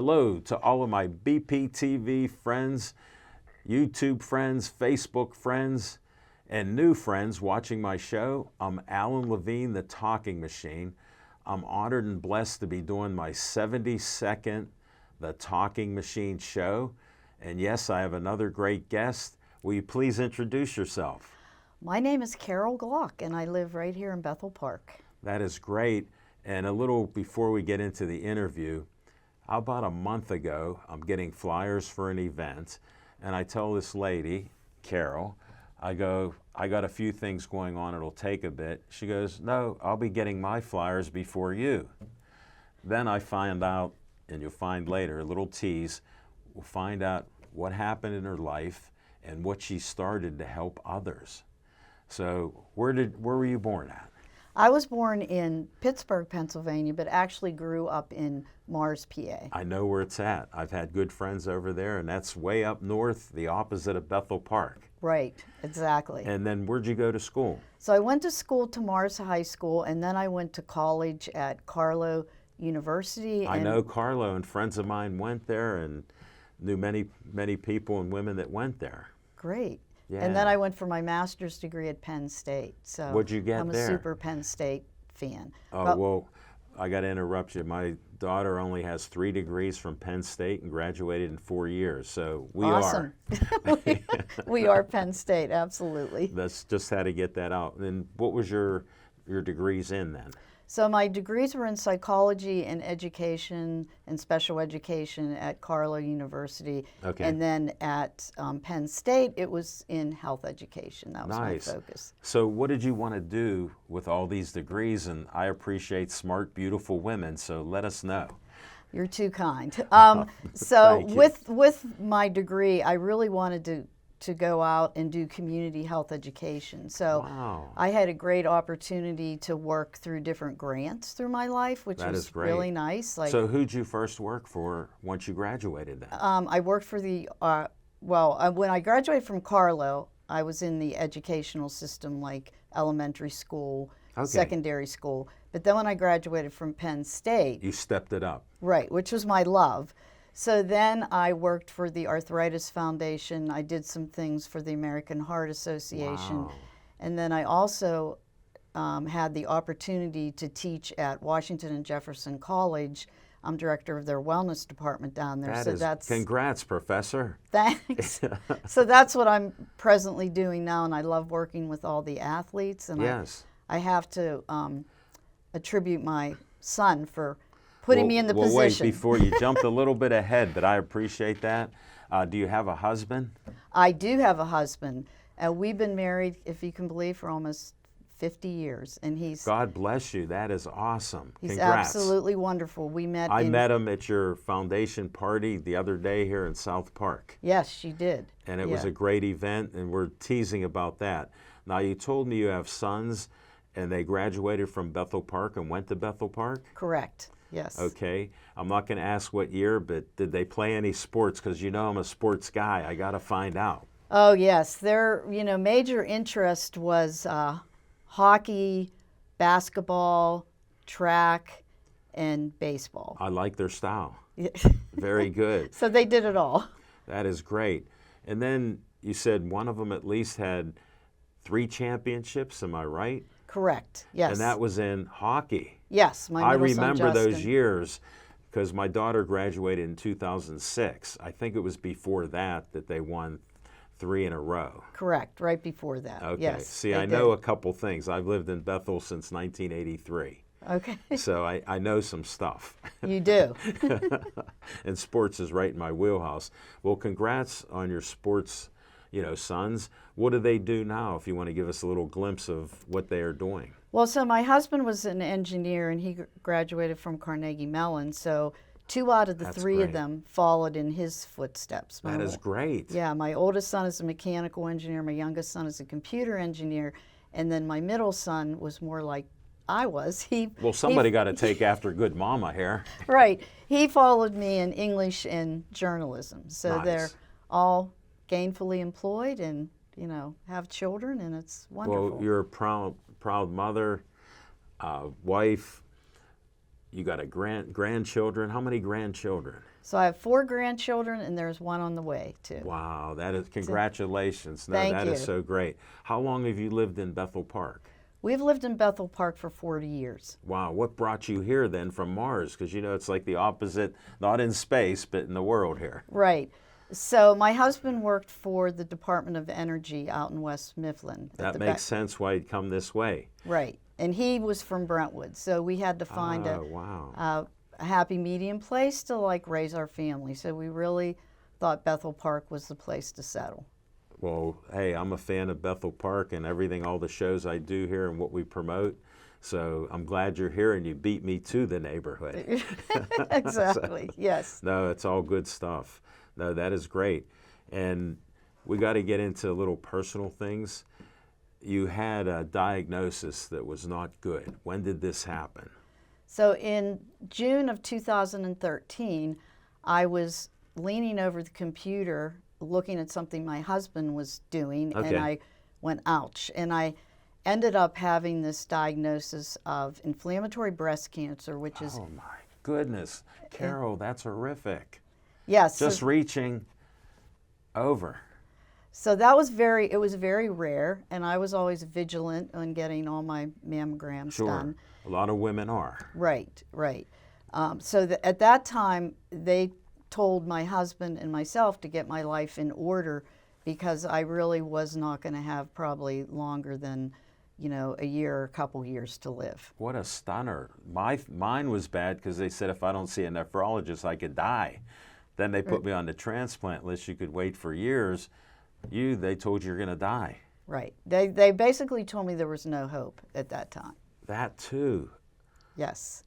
Hello to all of my BPTV friends, YouTube friends, Facebook friends, and new friends watching my show. I'm Alan Levine, the Talking Machine. I'm honored and blessed to be doing my 72nd The Talking Machine show. And yes, I have another great guest. Will you please introduce yourself? My name is Carol Glock, and I live right here in Bethel Park. That is great. And a little before we get into the interview, about a month ago, I'm getting flyers for an event, and I tell this lady, Carol, I go, I got a few things going on, it'll take a bit. She goes, no, I'll be getting my flyers before you. Then I find out, and you'll find later, a little tease, we'll find out what happened in her life and what she started to help others. So where were you born at? I was born in Pittsburgh, Pennsylvania, but actually grew up in Mars, PA. I know where it's at. I've had good friends over there, and that's way up north, the opposite of Bethel Park. Right, exactly. And then where'd you go to school? So I went to school to Mars High School, and then I went to college at Carlow University. I know Carlow, and friends of mine went there and knew many people and women that went there. Great. Yeah. And then I went for my master's degree at Penn State. So what'd you get I'm there? a super Penn State fan. Oh, well, I got to interrupt you. My daughter only has 3 degrees from Penn State and graduated in 4 years, so we awesome. are. We are Penn State, absolutely. That's just had to get that out. And what was your degrees in then? So my degrees were in psychology and education and special education at Carlow University. Okay. And then at Penn State, it was in health education. That was Nice. my focus. So what did you want to do with all these degrees? And I appreciate smart, beautiful women, so let us know. You're too kind. So Thank you. with my degree, I really wanted to go out and do community health education. So Wow. I had a great opportunity to work through different grants through my life, which That was is great. really nice. Like, So who'd you first work for once you graduated then? I worked for the, when I graduated from Carlow, I was in the educational system like elementary school, Okay. secondary school. But then when I graduated from Penn State, You stepped it up. right, which was my love. So then I worked for the Arthritis Foundation. I did some things for the American Heart Association. Wow. And then I also had the opportunity to teach at Washington and Jefferson College. I'm director of their wellness department down there. Congrats, Professor. Thanks. So that's what I'm presently doing now, and I love working with all the athletes. And Yes. I have to attribute my son for putting me in the Well, position. wait, before you jumped a little bit ahead, but I appreciate that. Do you have a husband? I do have a husband. We've been married, if you can believe, for almost 50 years, and God bless you. That is awesome. he's Congrats. absolutely wonderful. We met. I met him at your foundation party the other day here in South Park. Yes, she did. And it was a great event, and we're teasing about that. Now, you told me you have sons, and they graduated from Bethel Park and went to Bethel Park? Correct. Yes. Okay. I'm not going to ask what year, but did they play any sports? Because you know I'm a sports guy. I got to find out. Oh yes, their major interest was hockey, basketball, track, and baseball. I like their style. Very good. So they did it all. That is great. And then you said one of them at least had 3 championships. Am I right? Correct. Yes. And that was in hockey. Yes, my I middle son, remember those Justin. years because my daughter graduated in 2006. I think it was before that they won 3 in a row. Correct. Right before that. Okay. Yes. See, they I know did. a couple things. I've lived in Bethel since 1983. Okay. So I know some stuff. You do. And sports is right in my wheelhouse. Well, congrats on your sports, sons. What do they do now, if you want to give us a little glimpse of what they are doing? Well, so my husband was an engineer, and he graduated from Carnegie Mellon. So 2 out of the That's 3 great. of them followed in his footsteps. That is great. Yeah, my oldest son is a mechanical engineer. My youngest son is a computer engineer. And then my middle son was more like I was. Well, somebody got to take after good mama here. Right. He followed me in English and journalism. So Nice. they're all gainfully employed and, have children, and it's wonderful. Well, you're a proud mother, wife. You got a grandchildren. How many grandchildren? So I have 4 grandchildren, and there's one on the way, too. Wow, that is, congratulations. No, Thank that is you. so great. How long have you lived in Bethel Park? We've lived in Bethel Park for 40 years. Wow, what brought you here then from Mars? Because you know it's like the opposite, not in space, but in the world here. Right. So my husband worked for the Department of Energy out in West Mifflin. at That the makes sense why you'd come this way. Right. And he was from Brentwood, so we had to find Oh, wow. a happy medium place to like raise our family. So we really thought Bethel Park was the place to settle. Well, hey, I'm a fan of Bethel Park and everything, all the shows I do here and what we promote. So I'm glad you're here and you beat me to the neighborhood. Exactly. Yes. No, it's all good stuff. No, that is great. And we got to get into little personal things. You had a diagnosis that was not good. When did this happen? So in June of 2013, I was leaning over the computer looking at something my husband was doing, Okay. and I went, ouch. And I ended up having this diagnosis of inflammatory breast cancer, which is, Oh, my goodness. Carol, that's horrific. yes. Just reaching over. So that was it was very rare, and I was always vigilant on getting all my mammograms Sure. done. A lot of women are. Right, right. At that time, they told my husband and myself to get my life in order because I really was not going to have probably longer than, a year or a couple years to live. What a stunner. Mine was bad because they said if I don't see a nephrologist, I could die. Then they put me on the transplant list. You could wait for years. They told you you're going to die. Right. They basically told me there was no hope at that time. That too. Yes.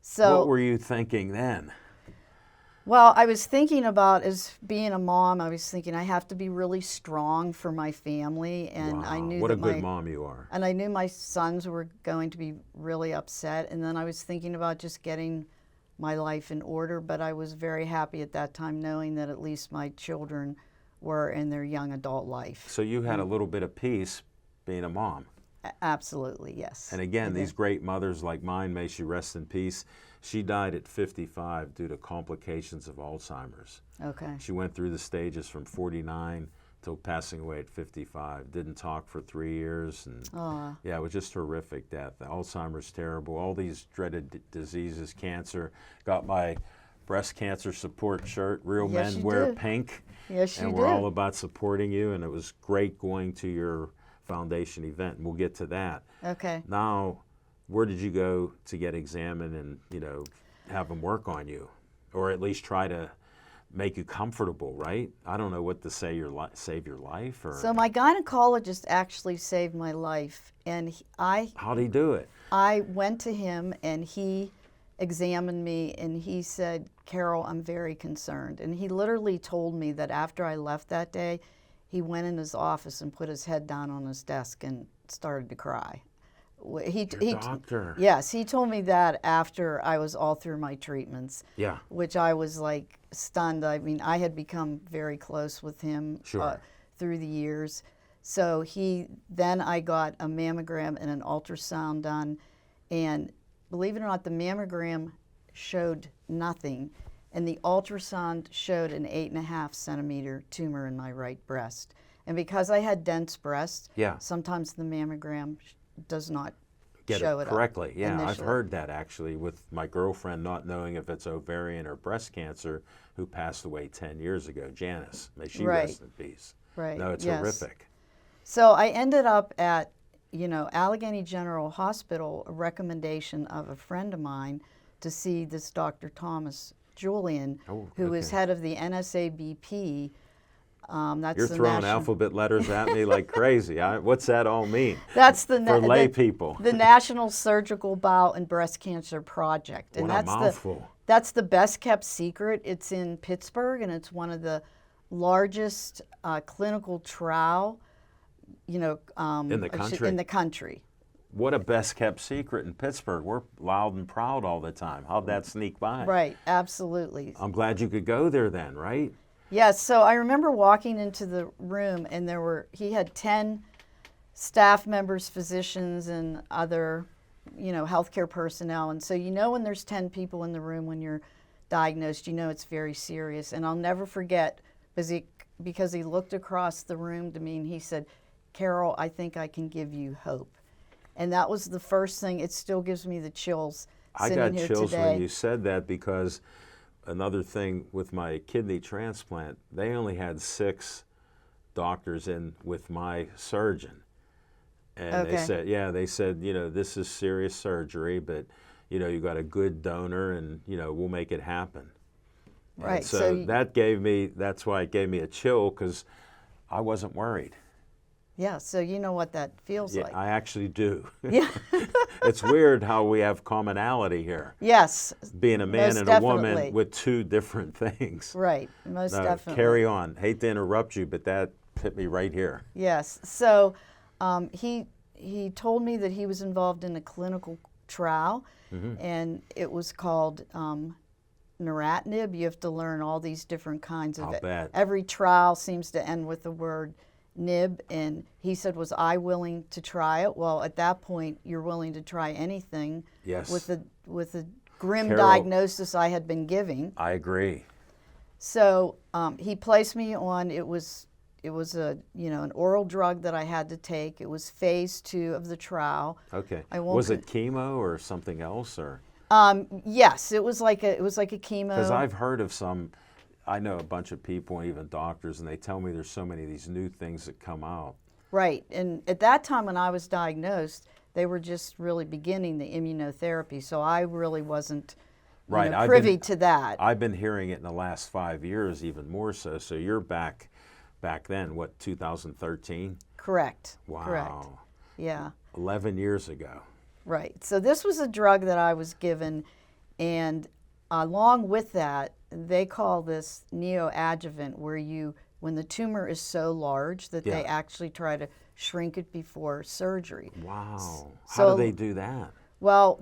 So What were you thinking then? Well, I was thinking about, as being a mom, I was thinking I have to be really strong for my family, and I Wow, knew what that a good mom you are. and I knew my sons were going to be really upset, and then I was thinking about just getting my life in order, but I was very happy at that time knowing that at least my children were in their young adult life. So you had a little bit of peace being a mom. Absolutely, yes. And again, these great mothers like mine, may she rest in peace, she died at 55 due to complications of Alzheimer's. Okay. She went through the stages from 49 till passing away at 55. Didn't talk for 3 years. And yeah, it was just horrific death. Alzheimer's terrible. All these dreaded diseases, cancer. Got my breast cancer support shirt. Real Yes, men you wear do. pink. Yes, And you we're do. all about supporting you. And it was great going to your foundation event. And we'll get to that. Okay. Now, where did you go to get examined and, have them work on you? Or at least try to make you comfortable, right? I don't know what to say, save your life or So my gynecologist actually saved my life, and how'd he do it? I went to him and he examined me and he said, Carol, I'm very concerned. And he literally told me that after I left that day, he went in his office and put his head down on his desk and started to cry. Your doctor. Yes, he told me that after I was all through my treatments, Yeah. which I was like stunned. I mean, I had become very close with him Sure. through the years. So then I got a mammogram and an ultrasound done, and believe it or not, the mammogram showed nothing, and the ultrasound showed an 8.5 centimeter tumor in my right breast. And because I had dense breasts, Yeah. sometimes the mammogram does not Get show it it correctly. up Yeah, I've initially. heard that actually with my girlfriend not knowing if it's ovarian or breast cancer, who passed away 10 years ago, Janice. May she Right. rest in peace. Right. No, it's yes. horrific. So I ended up at, Allegheny General Hospital, a recommendation of a friend of mine to see this Dr. Thomas Julian, Oh, who is okay. head of the NSABP. That's You're the throwing national, alphabet letters at me like crazy. What's that all mean? That's For lay people. the National Surgical Bowel and Breast Cancer Project, and What a that's mouthful. that's the best kept secret. It's in Pittsburgh, and it's one of the largest clinical trial, In the country? In the country. What a best kept secret in Pittsburgh. We're loud and proud all the time. How'd that sneak by? Right, absolutely. I'm glad you could go there then, right? Yes, so I remember walking into the room, and he had 10 staff members, physicians, and other, healthcare personnel. And so when there's 10 people in the room when you're diagnosed, you know it's very serious. And I'll never forget because he looked across the room to me and he said, "Carol, I think I can give you hope." And that was the first thing. It still gives me the chills I sitting got here chills today. when you said that, because another thing with my kidney transplant, they only had 6 doctors in with my surgeon. And Okay. they said, this is serious surgery, but, you got a good donor and, we'll make it happen. And Right. so that's why it gave me a chill, because I wasn't worried. Yeah, so you know what that feels Yeah, like. I actually do. Yeah. It's weird how we have commonality here, Yes. being a man Most and definitely. a woman with 2 different things. Right. Most No, definitely. carry on. Hate to interrupt you, but that hit me right here. Yes. So he told me that he was involved in a clinical trial, and it was called neratinib. You have to learn all these different kinds of I'll it. bet. Every trial seems to end with the word nib, and he said, was I willing to try it? Well, at that point, you're willing to try anything. Yes. With the grim Carol, diagnosis I had been giving. I agree. So he placed me on. It was a an oral drug that I had to take. It was phase 2 of the trial. Okay. I won't Was it chemo or something else, or? Yes, it was like a chemo. Because I've heard of some. I know a bunch of people, even doctors, and they tell me there's so many of these new things that come out. Right, and at that time when I was diagnosed, they were just really beginning the immunotherapy, so I really wasn't Right, privy to that. I've been hearing it in the last 5 years, even more so. So you're back then, what, 2013? Correct. Wow. Correct. Yeah. 11 years ago. Right. So this was a drug that I was given, and along with that, they call this neoadjuvant, where when the tumor is so large that they Yeah. actually try to shrink it before surgery. Wow. How So- do they do that? Well,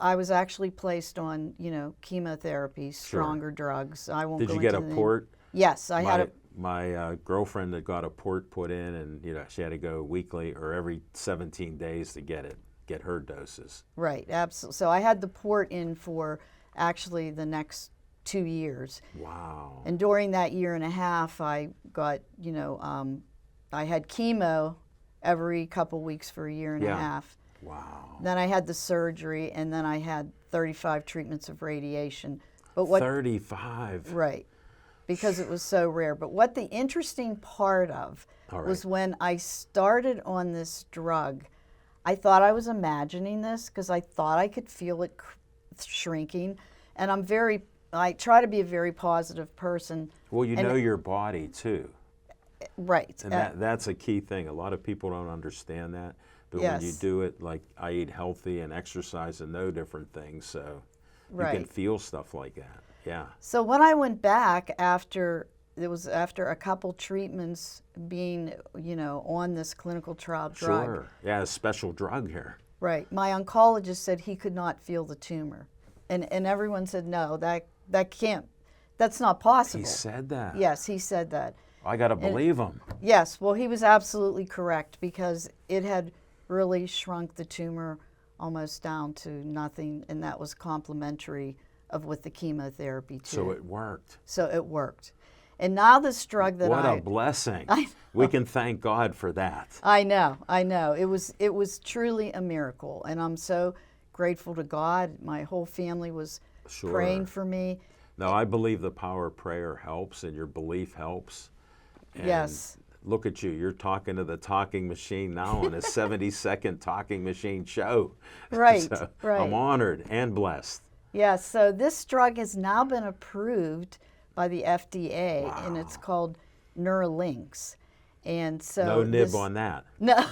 I was actually placed on, chemotherapy, stronger drugs. I won't Did go you get into a the name. port? Yes, I had a. My girlfriend that got a port put in, and she had to go weekly or every 17 days to get her doses. Right, absolutely. So I had the port in for actually the next 2 years. Wow. And during that year and a half, I got, I had chemo every couple weeks for a year and a Yeah. half. Wow. Then I had the surgery, and then I had 35 treatments of radiation. But 35. Right, because it was so rare. But what the interesting part of All was right. when I started on this drug, I thought I was imagining this because I thought I could feel it shrinking. And I try to be a very positive person. Well, you and- know your body too. Right. And that's a key thing. A lot of people don't understand that. But when you Yes. do it, like I eat healthy and exercise and know different things, so you can Right. feel stuff like that. Yeah. So when I went back after a couple treatments being, on this clinical trial drug. Sure. Yeah, a special drug here. Right. My oncologist said he could not feel the tumor. And everyone said, no, that's not possible. He said that. Yes, he said that. I got to believe him. Yes, well, he was absolutely correct because it had really shrunk the tumor almost down to nothing, and that was complementary with the chemotherapy too. So it worked. So it worked. And now this drug that What a blessing. We can thank God for that. I know. It was truly a miracle, and I'm so grateful to God. My whole family was Sure. praying for me. No, I believe the power of prayer helps and your belief helps. And Yes. Look at you. You're talking to the talking machine now on a 70-second talking machine show. Right, So right. I'm honored and blessed. Yeah, so this drug has now been approved by the FDA, and it's Wow. called Neuralinx. And so No nib this- on that. No,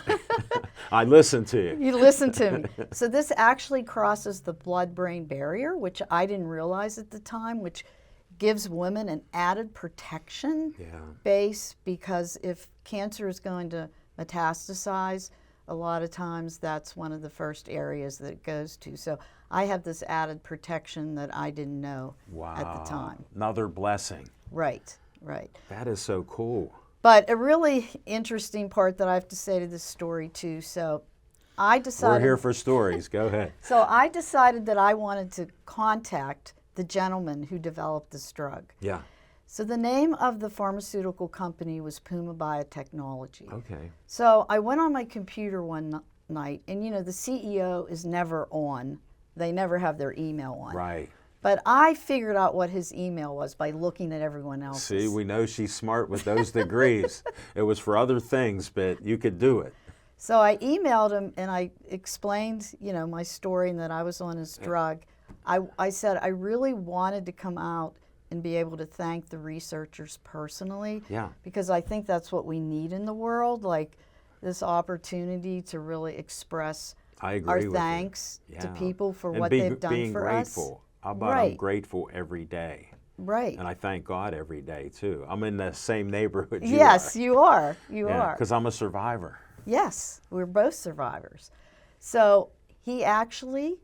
I listened to you. you listen to me. So this actually crosses the blood-brain barrier, which I didn't realize at the time, which gives women an added protection Yeah. base, because if cancer is going to metastasize, a lot of times that's one of the first areas that it goes to. So I have this added protection that I didn't know Wow. at the time. Another blessing. Right, right. That is so cool. But a really interesting part that I have to say to this story too. So I We're decided here for stories. Go ahead. So I decided that I wanted to contact the gentleman who developed this drug. Yeah. So the name of the pharmaceutical company was Puma Biotechnology. Okay. So I went on my computer one night, and the CEO is never on. They never have their email on. Right. But I figured out what his email was by looking at everyone else's. See, we know she's smart with those degrees. It was for other things, but you could do it. So I emailed him and I explained, my story and that I was on his drug. I said I really wanted to come out and be able to thank the researchers personally. Yeah. Because I think that's what we need in the world, like this opportunity to really express I agree our with you. thanks to Yeah. people for And what be- they've done being for grateful. us. How about I'm Right. grateful every day? Right. And I thank God every day, too. I'm in the same neighborhood you Yes, are. you are. You are. Because I'm a survivor. Yes, we're both survivors. So he actually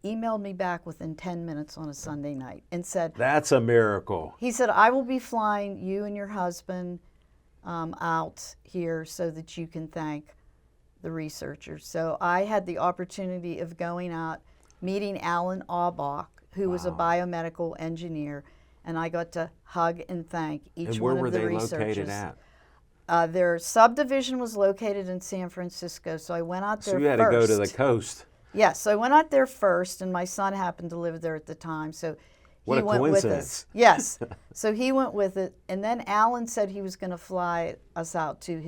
emailed me back within 10 minutes on a Sunday night and said, That's a miracle. he said, I will be flying you and your husband out here so that you can thank the researchers. So I had the opportunity of going out, meeting Alan Aubach, who was a biomedical engineer, and I got to hug and thank each And where one were of the they researchers. located at? Their subdivision was located in San Francisco, so I went out there So you had first. to go to the coast. Yes, so I went out there first, and my son happened to live there at the time, so What he a went with coincidence. us. Yes, so he went with it, and then Alan said he was going to fly us out to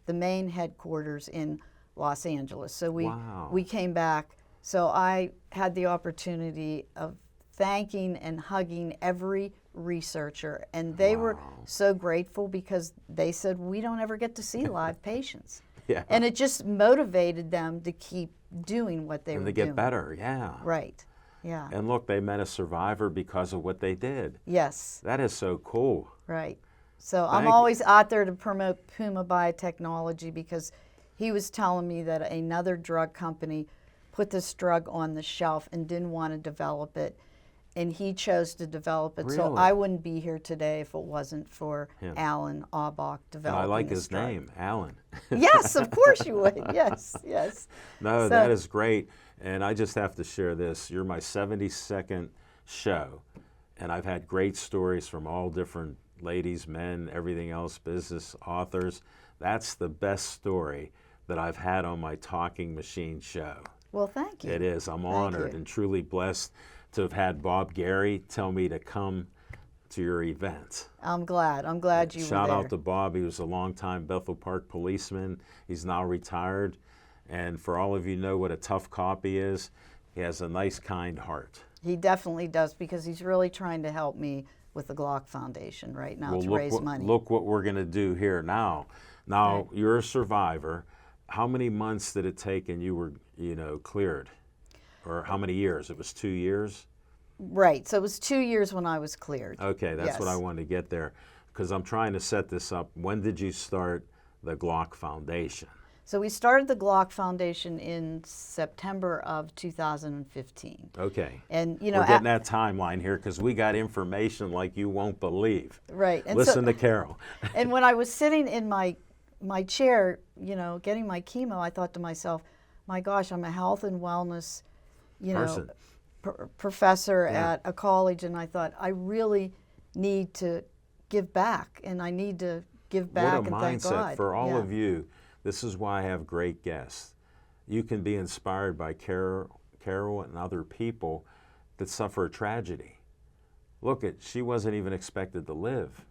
the main headquarters in Los Angeles. So Wow. we came back. So I had the opportunity of thanking and hugging every researcher, and they were so grateful because they said we don't ever get to see live patients. Yeah. And it just motivated them to keep doing what they And were to get doing. better, yeah. Right. Yeah. And look, they met a survivor because of what they did. Yes. That is so cool. Right. So I'm Thank you. always out there to promote Puma Biotechnology because he was telling me that another drug company put this drug on the shelf and didn't want to develop it. And he chose to develop it. So Really? I wouldn't be here today if it wasn't for Him. Alan Aubach And developing I like this his drug. name, Alan. Yes, of course you would. Yes, yes. No, So- that is great. And I just have to share this. You're my 72nd show, and I've had great stories from all different ladies, men, everything else, business, authors. That's the best story that I've had on my Talking Machine show. Well, thank you. It is. I'm Thank honored you. and truly blessed to have had Bob Gary tell me to come to your event. I'm glad. I'm glad you Shout were there. out to Bob. He was a longtime Bethel Park policeman. He's now retired. And for all of you know what a tough cop he is, he has a nice, kind heart. He definitely does because he's really trying to help me with the Glock Foundation right now to raise money. Look what we're going to do here now. Now, Right. you're a survivor. How many months did it take and you were, cleared? Or how many years? It was 2 years? Right. So it was 2 years when I was cleared. Okay, that's what I Yes. wanted to get there because I'm trying to set this up. When did you start the Glock Foundation? So we started the Glock Foundation in September of 2015. Okay. And We're getting that timeline here because we got information like you won't believe. right. And Listen to Carol. and when I was sitting in my chair, getting my chemo, I thought to myself, my gosh, I'm a health and wellness, Person. Professor Yeah. at a college, and I thought I really need to give back, and I need to give back What a and thank mindset God. for all Yeah. of you. This is why I have great guests. You can be inspired by Carol and other people that suffer a tragedy. Look, she wasn't even expected to live.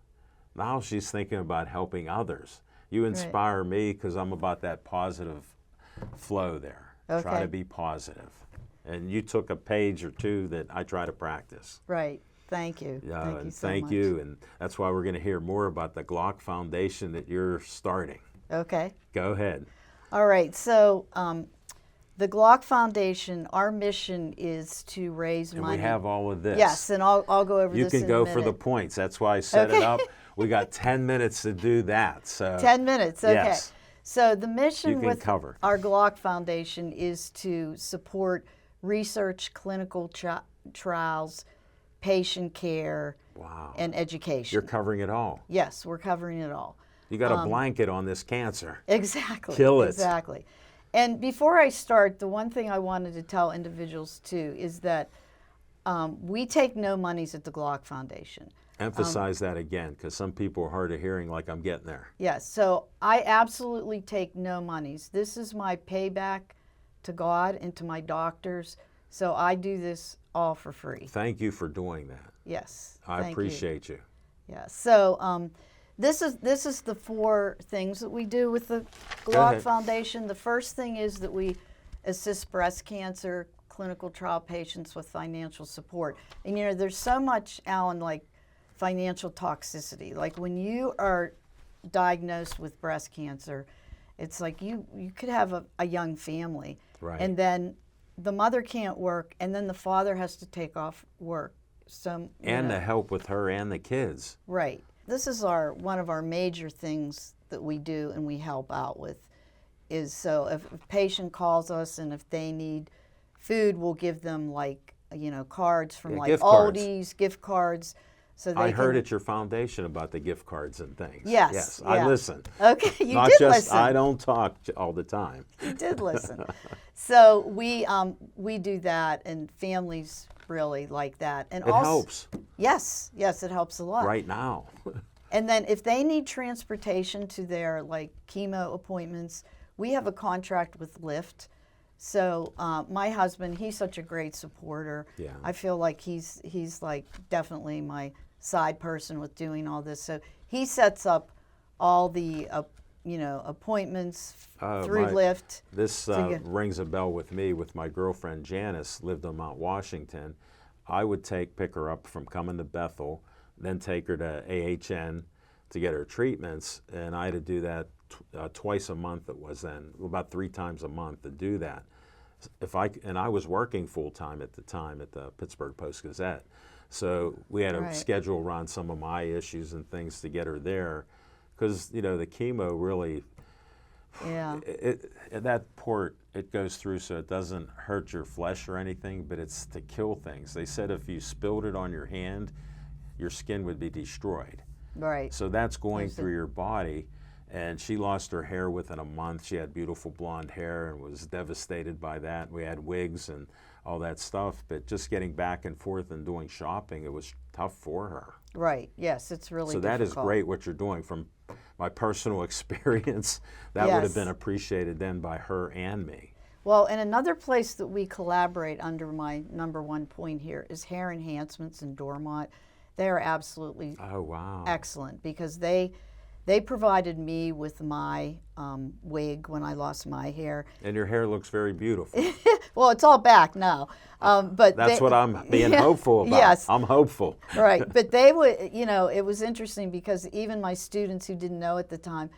Now she's thinking about helping others. You inspire me because I'm about that positive flow there. Try Okay. to be positive. And you took a page or two that I try to practice. Right. Thank you. Thank you And so thank much. you. And that's why we're going to hear more about the Glock Foundation that you're starting. Okay. Go ahead. All right. So the Glock Foundation, our mission is to raise And money. we have all of this. Yes, and I'll go over You this can in go a for the minute. points. That's why I set it Okay. up. We got 10 minutes to do that. So 10 minutes, okay. Yes. So the mission You can with cover. our Glock Foundation is to support research, clinical trials, patient care, Wow. and education. You're covering it all. Yes, we're covering it all. You got a blanket on this cancer. Exactly. Kill it. Exactly. And before I start, the one thing I wanted to tell individuals too is that We take no monies at the Glock Foundation. Emphasize that again, because some people are hard of hearing like I'm getting there. Yes, so I absolutely take no monies. This is my payback to God and to my doctors. So I do this all for free. Thank you for doing that. Yes. I thank you. appreciate you. Yeah. So this is the 4 things that we do with the Go Glock ahead. Foundation. The first thing is that we assist breast cancer clinical trial patients with financial support. And you know, there's so much, Alan, like financial toxicity. Like when you are diagnosed with breast cancer, it's like you could have a young family, Right. and then the mother can't work, and then the father has to take off work. So And the help with her and the kids. right. This is one of our major things that we do and we help out with is, so if a patient calls us and if they need food, we'll give them like, you know, cards from Yeah, like gift cards. Aldi's, gift cards. So they I heard can, at your foundation about the gift cards and things. Yes, Yes, yeah. I listen. Okay, you Not did just, listen. I don't talk all the time. You did listen. So we do that, and families really like that. And It also, helps yes, it helps a lot. right now. And then if they need transportation to their like chemo appointments, we have a contract with Lyft. So my husband, he's such a great supporter. Yeah. I feel like he's like definitely my side person with doing all this. So he sets up all the appointments through my- Lyft. This get- rings a bell with me. With my girlfriend Janice, lived on Mount Washington. I would pick her up from coming to Bethel, then take her to AHN to get her treatments, and I had to do that twice a month. It was then about 3 times a month to do that. And I was working full time at the time at the Pittsburgh Post-Gazette, so we had to Right. schedule around some of my issues and things to get her there, because you know the chemo really. Yeah. That port, it goes through so it doesn't hurt your flesh or anything, but it's to kill things. They said if you spilled it on your hand, your skin would be destroyed. Right. So that's going There's through your body. And she lost her hair within a month. She had beautiful blonde hair and was devastated by that. We had wigs and all that stuff, but just getting back and forth and doing shopping, it was tough for her. Right. Yes, it's really So that is difficult. great what you're doing. From my personal experience, that would have Yes. been appreciated then by her and me. Well, and another place that we collaborate under my number 1 point here is Hair Enhancements in Dormont. They are absolutely Oh, wow. excellent because they provided me with my wig when I lost my hair. And your hair looks very beautiful. Well, it's all back now, but That's what I'm being Yeah, hopeful about. Yes, I'm hopeful. right. But they would, you know, it was interesting because even my students who didn't know at the time,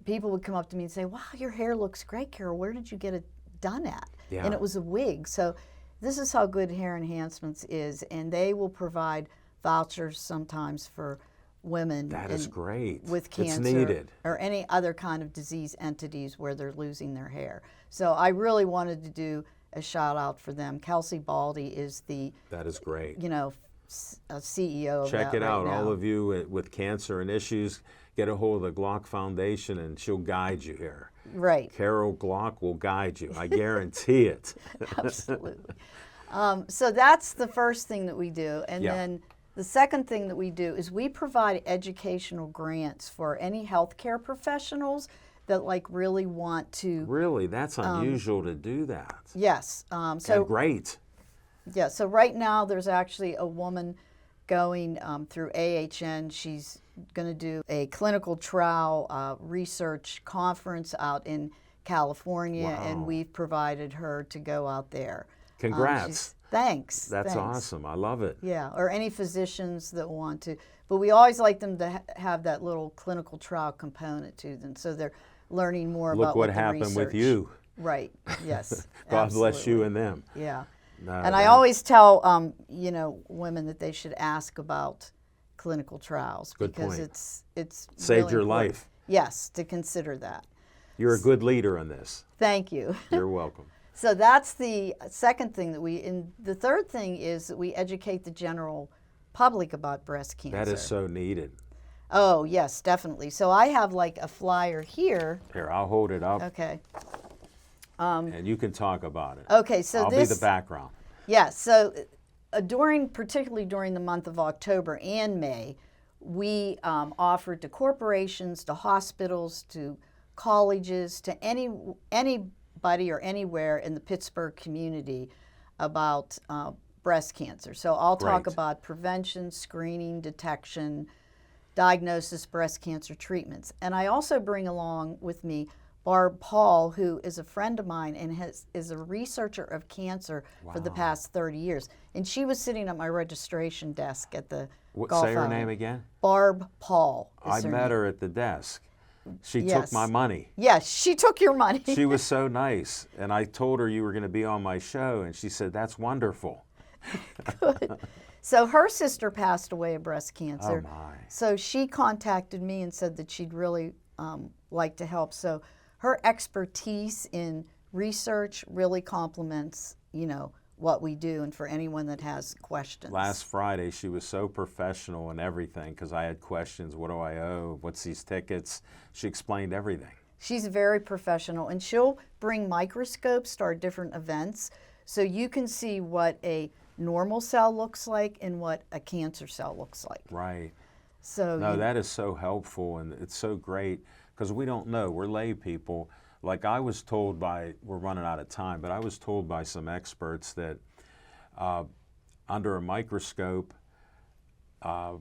people would come up to me and say, "Wow, your hair looks great, Carol. Where did you get it done at?" Yeah. And it was a wig. So this is how good Hair Enhancements is, and they will provide vouchers sometimes for women That is and- great. with cancer It's needed. or any other kind of disease entities where they're losing their hair. So I really wanted to do a shout out for them. Kelsey Baldy is the, That is great. you know, CEO of Check that it right out. now. All of you with cancer and issues, get a hold of the Glock Foundation and she'll guide you here. Right. Carol Glock will guide you. I guarantee it. Absolutely. So that's the first thing that we do. And Yeah. then the second thing that we do is we provide educational grants for any healthcare professionals that like really want to. Really, that's unusual to do that. Yes. So And great. yeah. So right now there's actually a woman going through AHN. She's going to do a clinical trial research conference out in California, and Wow. we've provided her to go out there. Congrats. Thanks. That's thanks. awesome. I love it. Yeah, or any physicians that want to. But we always like them to have that little clinical trial component to them, so they're learning more Look about what the happened with research. you. Right. Yes. God bless you absolutely. and them. Yeah. No, And I that- always tell you know, women that they should ask about clinical trials Good because point. it's Saved really your important. life. Yes, to consider that. You're a good leader in this. Thank you. You're welcome. So that's the second thing that and the third thing is that we educate the general public about breast cancer. That is so needed. Oh, yes, definitely. So I have like a flyer here. Here, I'll hold it up Okay. and you can talk about it. Okay, so I'll this be the background. Yeah, so particularly during the month of October and May, we offered to corporations, to hospitals, to colleges, to anybody or anywhere in the Pittsburgh community about breast cancer. So I'll talk Great. about prevention, screening, detection, diagnosis, breast cancer treatments. And I also bring along with me Barb Paul, who is a friend of mine and is a researcher of cancer for the past 30 years. And she was sitting at my registration desk at the golf Say her outing. name again? Barb Paul. I met her at the desk. She took Yes. my money. Yes, she took your money. She was so nice. And I told her you were going to be on my show, and she said, that's wonderful. Good. So her sister passed away of breast cancer. Oh, my. So she contacted me and said that she'd really like to help. So her expertise in research really complements, what we do, and for anyone that has questions. Last Friday, she was so professional and everything because I had questions. What do I owe? What's these tickets? She explained everything. She's very professional, and she'll bring microscopes to our different events so you can see what a normal cell looks like and what a cancer cell looks like. Right. So No, that is so helpful, and it's so great because we don't know. We're lay people. Like I was told we're running out of time, but I was told by some experts that under a microscope, a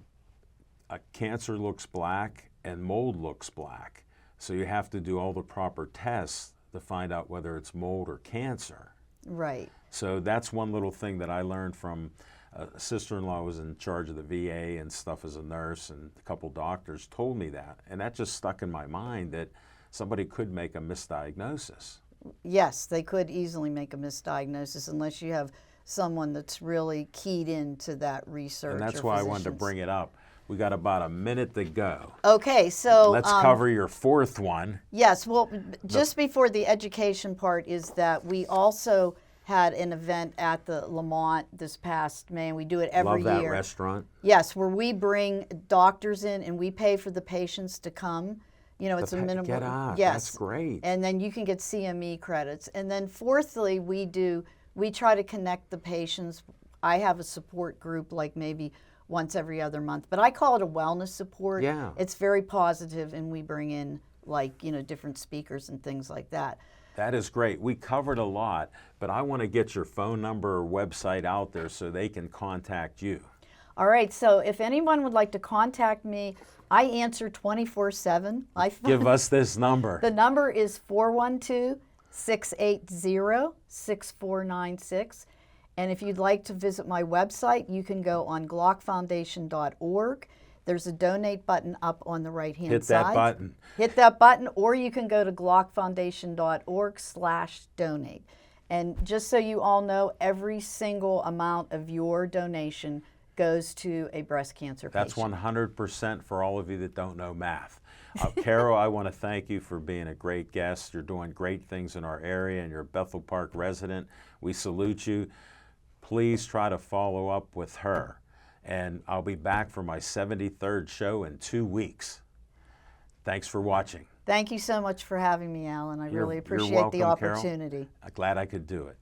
cancer looks black and mold looks black. So you have to do all the proper tests to find out whether it's mold or cancer. right. So that's one little thing that I learned from a sister-in-law who was in charge of the VA and stuff as a nurse, and a couple doctors told me that. And that just stuck in my mind that somebody could make a misdiagnosis. Yes, they could easily make a misdiagnosis unless you have someone that's really keyed into that research. And that's or why I wanted to physicians. bring it up. We got about a minute to go. Okay, so Let's cover your fourth one. yes, well, just before the education part is that we also had an event at the Lamont this past May, and we do it every Love that year. restaurant. Yes, where we bring doctors in and we pay for the patients to come. It's a minimum. Get out. Yes, That's great. and then you can get CME credits. And then fourthly, we try to connect the patients. I have a support group like maybe once every other month, but I call it a wellness support. Yeah. It's very positive, and we bring in different speakers and things like that. That is great. We covered a lot, but I want to get your phone number or website out there so they can contact you. All right, so if anyone would like to contact me, I answer 24/7. Give us this number. The number is 412-680-6496. And if you'd like to visit my website, you can go on glockfoundation.org. There's a donate button up on the right-hand Hit side. that button. Hit that button, or you can go to glockfoundation.org/donate. And just so you all know, every single amount of your donation goes to a breast cancer That's patient. 100% for all of you that don't know math. Carol, I want to thank you for being a great guest. You're doing great things in our area, and you're a Bethel Park resident. We salute you. Please try to follow up with her. And I'll be back for my 73rd show in 2 weeks. Thanks for watching. Thank you so much for having me, Alan. I really You're appreciate welcome, the Carol. opportunity. I'm glad I could do it.